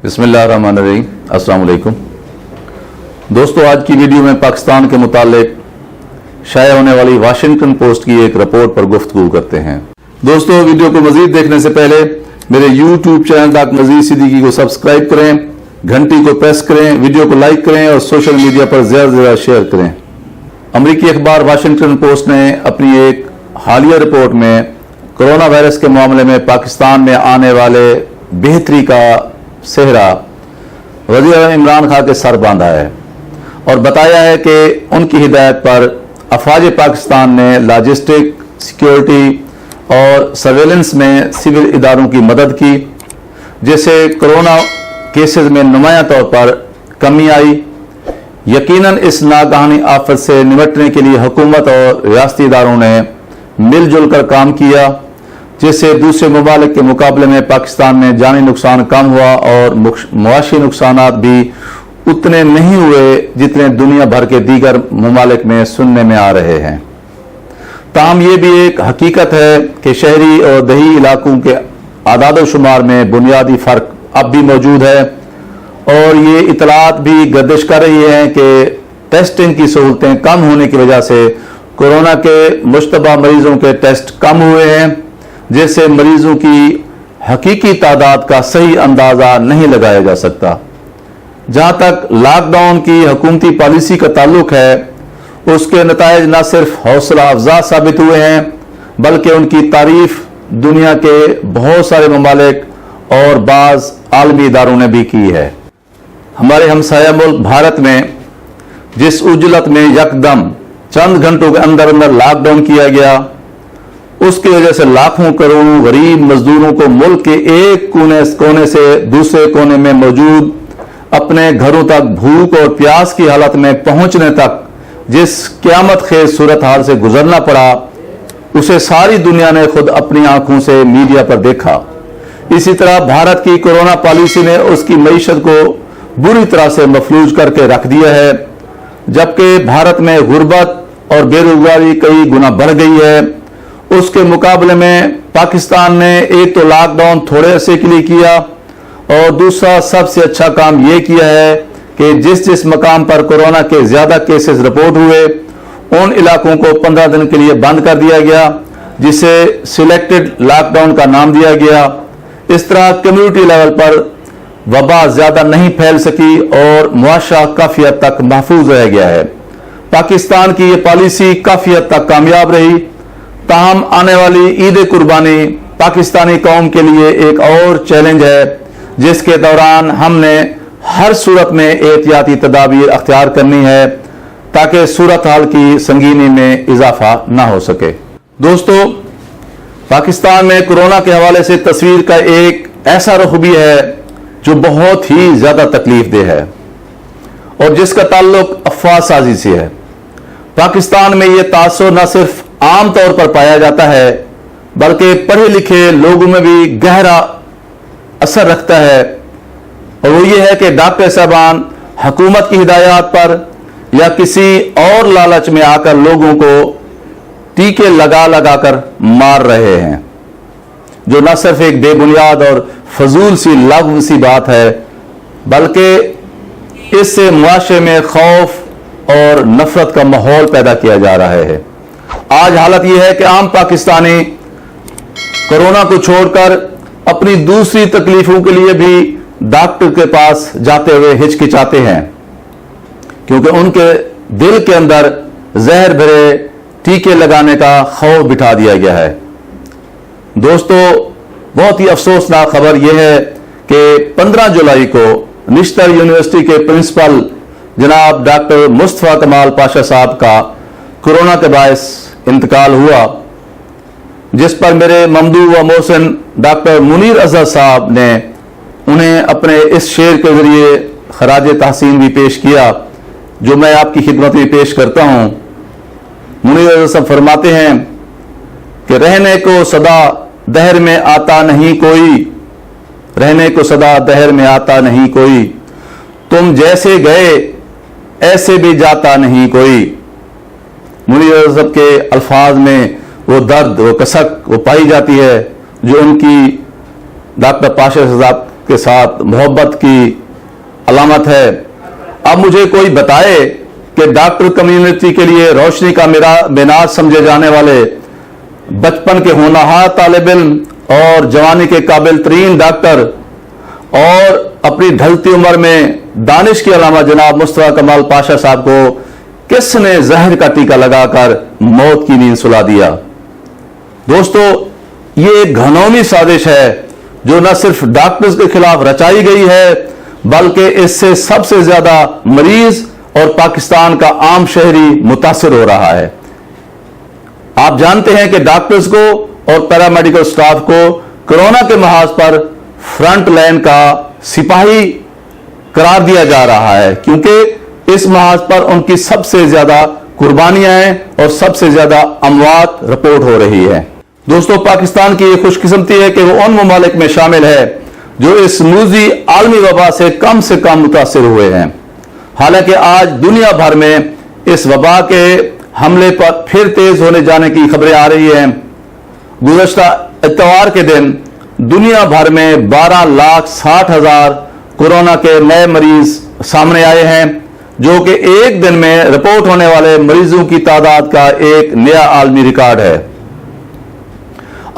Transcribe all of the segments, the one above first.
بسم اللہ الرحمن الرحیم۔ السلام علیکم دوستو، آج کی ویڈیو میں پاکستان کے متعلق شائع ہونے والی واشنگٹن پوسٹ کی ایک رپورٹ پر گفتگو کرتے ہیں۔ دوستو، ویڈیو کو مزید دیکھنے سے پہلے میرے YouTube channel doctor Nazir Siddiqui کو سبسکرائب کریں، گھنٹی کو پریس کریں، ویڈیو کو لائک کریں اور سوشل میڈیا پر زیادہ سے زیادہ شیئر کریں۔ امریکی اخبار واشنگٹن پوسٹ نے اپنی ایک حالیہ رپورٹ میں کورونا وائرس کے معاملے میں پاکستان میں آنے والے بہتری کا صحرا وزیر اعظم عمران خان کے سر باندھا ہے اور بتایا ہے کہ ان کی ہدایت پر افواج پاکستان نے لاجسٹک، سیکیورٹی اور سرویلنس میں سول اداروں کی مدد کی، جس سے کورونا کیسز میں نمایاں طور پر کمی آئی۔ یقیناً اس ناگہانی آفت سے نمٹنے کے لیے حکومت اور ریاستی اداروں نے مل جل کر کام کیا، جس سے دوسرے ممالک کے مقابلے میں پاکستان میں جانی نقصان کم ہوا اور معاشی نقصانات بھی اتنے نہیں ہوئے جتنے دنیا بھر کے دیگر ممالک میں سننے میں آ رہے ہیں۔ تاہم یہ بھی ایک حقیقت ہے کہ شہری اور دیہی علاقوں کے اعداد و شمار میں بنیادی فرق اب بھی موجود ہے، اور یہ اطلاعات بھی گردش کر رہی ہیں کہ ٹیسٹنگ کی سہولتیں کم ہونے کی وجہ سے کورونا کے مشتبہ مریضوں کے ٹیسٹ کم ہوئے ہیں، جس سے مریضوں کی حقیقی تعداد کا صحیح اندازہ نہیں لگایا جا سکتا۔ جہاں تک لاک ڈاؤن کی حکومتی پالیسی کا تعلق ہے، اس کے نتائج نہ صرف حوصلہ افزا ثابت ہوئے ہیں بلکہ ان کی تعریف دنیا کے بہت سارے ممالک اور بعض عالمی اداروں نے بھی کی ہے۔ ہمارے ہمسایہ ملک بھارت میں جس عجلت میں یکدم چند گھنٹوں کے اندر لاک ڈاؤن کیا گیا، اس کی وجہ سے لاکھوں کروڑوں غریب مزدوروں کو ملک کے ایک کونے سے دوسرے کونے میں موجود اپنے گھروں تک بھوک اور پیاس کی حالت میں پہنچنے تک جس قیامت خیز صورتحال سے گزرنا پڑا، اسے ساری دنیا نے خود اپنی آنکھوں سے میڈیا پر دیکھا۔ اسی طرح بھارت کی کورونا پالیسی نے اس کی معیشت کو بری طرح سے مفلوج کر کے رکھ دیا ہے، جبکہ بھارت میں غربت اور بے روزگاری کئی گنا بڑھ گئی ہے۔ اس کے مقابلے میں پاکستان نے ایک تو لاک ڈاؤن تھوڑے عرصے کے لیے کیا، اور دوسرا سب سے اچھا کام یہ کیا ہے کہ جس مقام پر کورونا کے زیادہ کیسز رپورٹ ہوئے ان علاقوں کو 15 دن کے لیے بند کر دیا گیا، جسے سلیکٹڈ لاک ڈاؤن کا نام دیا گیا۔ اس طرح کمیونٹی لیول پر وبا زیادہ نہیں پھیل سکی اور معاشرہ کافی حد تک محفوظ رہ گیا ہے۔ پاکستان کی یہ پالیسی کافی حد تک کامیاب رہی، تاہم آنے والی عید قربانی پاکستانی قوم کے لیے ایک اور چیلنج ہے، جس کے دوران ہم نے ہر صورت میں احتیاطی تدابیر اختیار کرنی ہے تاکہ صورتحال کی سنگینی میں اضافہ نہ ہو سکے۔ دوستو، پاکستان میں کورونا کے حوالے سے تصویر کا ایک ایسا رخ بھی ہے جو بہت ہی زیادہ تکلیف دہ ہے اور جس کا تعلق افواہ سازی سے ہے۔ پاکستان میں یہ تاثر نہ صرف عام طور پر پایا جاتا ہے بلکہ پڑھے لکھے لوگوں میں بھی گہرا اثر رکھتا ہے، اور وہ یہ ہے کہ ڈاکٹر صاحبان حکومت کی ہدایات پر یا کسی اور لالچ میں آ کر لوگوں کو ٹیکے لگا کر مار رہے ہیں، جو نہ صرف ایک بے بنیاد اور فضول سی لغو سی بات ہے بلکہ اس سے معاشرے میں خوف اور نفرت کا ماحول پیدا کیا جا رہا ہے۔ آج حالت یہ ہے کہ عام پاکستانی کورونا کو چھوڑ کر اپنی دوسری تکلیفوں کے لیے بھی ڈاکٹر کے پاس جاتے ہوئے ہچکچاتے ہیں، کیونکہ ان کے دل کے اندر زہر بھرے ٹیکے لگانے کا خوف بٹھا دیا گیا ہے۔ دوستو، بہت ہی افسوسناک خبر یہ ہے کہ 15 جولائی کو نشتر یونیورسٹی کے پرنسپل جناب ڈاکٹر مصطفیٰ کمال پاشا صاحب کا کورونا کے باعث انتقال ہوا، جس پر میرے ممدوح و محسن ڈاکٹر منیر اظہر صاحب نے انہیں اپنے اس شعر کے ذریعے خراج تحسین بھی پیش کیا، جو میں آپ کی خدمت میں پیش کرتا ہوں۔ منیر اظہر صاحب فرماتے ہیں کہ رہنے کو صدا دہر میں آتا نہیں کوئی، رہنے کو صدا دہر میں آتا نہیں کوئی، تم جیسے گئے ایسے بھی جاتا نہیں کوئی۔ منیر اظہر صاحب کے الفاظ میں وہ درد، وہ کسک وہ پائی جاتی ہے جو ان کی ڈاکٹر پاشا صاحب کے ساتھ محبت کی علامت ہے۔ اب مجھے کوئی بتائے کہ ڈاکٹر کمیونٹی کے لیے روشنی کا مینار سمجھے جانے والے بچپن کے ہونہار طالب علم اور جوانی کے قابل ترین ڈاکٹر اور اپنی ڈھلتی عمر میں دانش کی علامہ جناب مصطفیٰ کمال پاشا صاحب کو کس نے زہر کا ٹیکہ لگا کر موت کی نیند سلا دیا؟ دوستو، یہ ایک گھنونی سازش ہے جو نہ صرف ڈاکٹرز کے خلاف رچائی گئی ہے بلکہ اس سے سب سے زیادہ مریض اور پاکستان کا عام شہری متاثر ہو رہا ہے۔ آپ جانتے ہیں کہ ڈاکٹرز کو اور پیرامیڈیکل سٹاف کو کورونا کے محاذ پر فرنٹ لائن کا سپاہی قرار دیا جا رہا ہے کیونکہ اس محاذ پر ان کی سب سے زیادہ قربانیاں ہیں اور سب سے زیادہ اموات رپورٹ ہو رہی ہے۔ دوستو، پاکستان کی یہ خوش قسمتی ہے کہ وہ ان ممالک میں شامل ہے جو اس موذی عالمی وبا سے کم متاثر ہوئے ہیں۔ حالانکہ آج دنیا بھر میں اس وبا کے حملے پر پھر تیز ہونے جانے کی خبریں آ رہی ہیں۔ گزشتہ اتوار کے دن دنیا بھر میں 12,60,000 کورونا کے نئے مریض سامنے آئے ہیں، جو کہ ایک دن میں رپورٹ ہونے والے مریضوں کی تعداد کا ایک نیا عالمی ریکارڈ ہے۔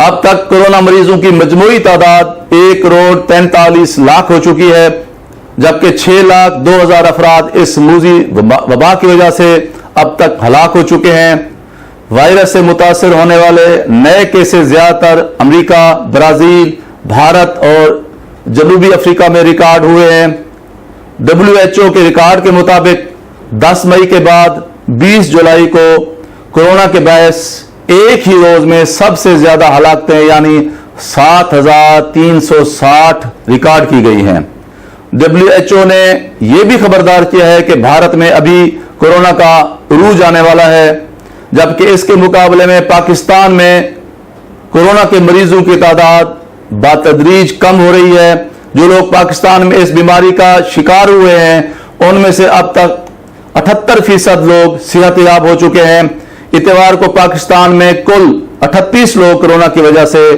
اب تک کورونا مریضوں کی مجموعی تعداد 1,43,00,000 ہو چکی ہے، جبکہ 6,02,000 افراد اس موذی وبا کی وجہ سے اب تک ہلاک ہو چکے ہیں۔ وائرس سے متاثر ہونے والے نئے کیسز زیادہ تر امریکہ، برازیل، بھارت اور جنوبی افریقہ میں ریکارڈ ہوئے ہیں۔ WHO کے ریکارڈ کے مطابق 10 مئی کے بعد 20 جولائی کو کورونا کے باعث ایک ہی روز میں سب سے زیادہ ہلاکتیں یعنی 7,360 ریکارڈ کی گئی ہیں۔ WHO نے یہ بھی خبردار کیا ہے کہ بھارت میں ابھی کورونا کا عروج آنے والا ہے، جبکہ اس کے مقابلے میں پاکستان میں کورونا کے مریضوں کی تعداد بتدریج کم ہو رہی ہے۔ جو لوگ پاکستان میں اس بیماری کا شکار ہوئے ہیں ان میں سے اب تک 78% لوگ صحت یاب ہو چکے ہیں۔ اتوار کو پاکستان میں کل 38 لوگ کورونا کی وجہ سے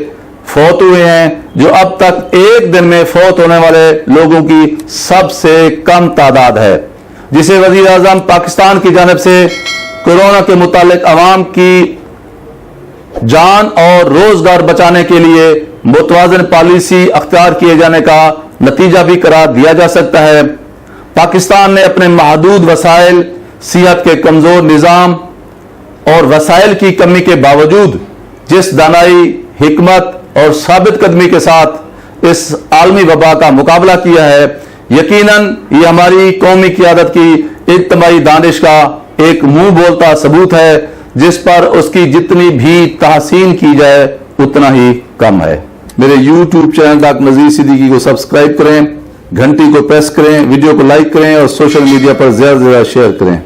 فوت ہوئے ہیں، جو اب تک ایک دن میں فوت ہونے والے لوگوں کی سب سے کم تعداد ہے، جسے وزیر اعظم پاکستان کی جانب سے کورونا کے متعلق عوام کی جان اور روزگار بچانے کے لیے متوازن پالیسی اختیار کیے جانے کا نتیجہ بھی قرار دیا جا سکتا ہے۔ پاکستان نے اپنے محدود وسائل، صحت کے کمزور نظام اور وسائل کی کمی کے باوجود جس دانائی، حکمت اور ثابت قدمی کے ساتھ اس عالمی وبا کا مقابلہ کیا ہے، یقیناً یہ ہماری قومی قیادت کی اجتماعی دانش کا ایک منہ بولتا ثبوت ہے جس پر اس کی جتنی بھی تحسین کی جائے اتنا ہی کم ہے۔ میرے YouTube channel doctor Nazir Siddiqui کو سبسکرائب کریں، گھنٹی کو پریس کریں، ویڈیو کو لائک کریں اور سوشل میڈیا پر زیادہ سے زیادہ شیئر کریں۔